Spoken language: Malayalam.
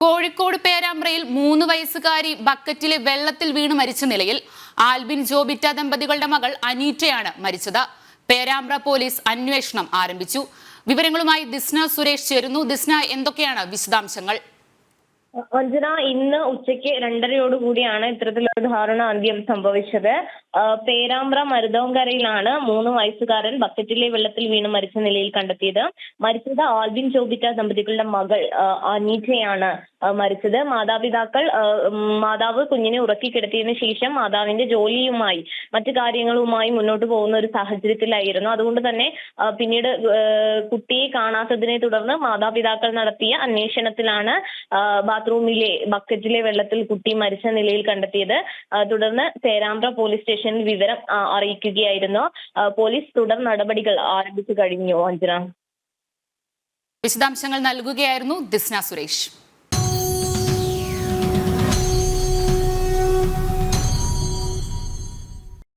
കോഴിക്കോട് പേരാമ്പ്രയിൽ 3 വയസ്സുകാരി ബക്കറ്റിലെ വെള്ളത്തിൽ വീണ് മരിച്ച നിലയിൽ ആൽബിൻ ജോബിറ്റ ദമ്പതികളുടെ മകൾ അനീറ്റയാണ് മരിച്ചത്. പേരാമ്പ്ര പോലീസ് അന്വേഷണം ആരംഭിച്ചു. വിവരങ്ങളുമായി ദിസ്ന സുരേഷ് ചേരുന്നു. ദിസ്ന, എന്തൊക്കെയാണ് വിശദാംശങ്ങൾ? അഞ്ജന, ഇന്ന് ഉച്ചയ്ക്ക് 2:30 ഇത്തരത്തിലൊരു ദാരുണാന്ത്യം സംഭവിച്ചത്. പേരാമ്പ്ര മരുതോങ്കരയിലാണ് 3 വയസ്സുകാരൻ ബക്കറ്റിലെ വെള്ളത്തിൽ വീണ് മരിച്ച നിലയിൽ കണ്ടെത്തിയത്. മരിച്ചത് ആൽബിൻ ജോബിറ്റ ദമ്പതികളുടെ മകൾ അനീറ്റയാണ് മരിച്ചത്. മാതാവ് കുഞ്ഞിനെ ഉറക്കി കിടത്തിയതിനു ശേഷം മാതാവിന്റെ ജോലിയുമായി മറ്റു കാര്യങ്ങളുമായി മുന്നോട്ട് പോകുന്ന ഒരു സാഹചര്യത്തിലായിരുന്നു. അതുകൊണ്ട് തന്നെ പിന്നീട് കുട്ടിയെ കാണാത്തതിനെ തുടർന്ന് മാതാപിതാക്കൾ നടത്തിയ അന്വേഷണത്തിലാണ് ബാത്റൂമിലെ ബക്കറ്റിലെ വെള്ളത്തിൽ കുട്ടി മരിച്ച നിലയിൽ കണ്ടെത്തിയത്. തുടർന്ന് പേരാമ്പ്ര പോലീസ് സ്റ്റേഷനിൽ വിവരം അറിയിക്കുകയായിരുന്നു. പോലീസ് തുടർ നടപടികൾ ആരംഭിച്ചു കഴിഞ്ഞു. അഞ്ജന, വിശദാംശങ്ങൾ നൽകുകയായിരുന്നു ദിസ്ന സുരേഷ്.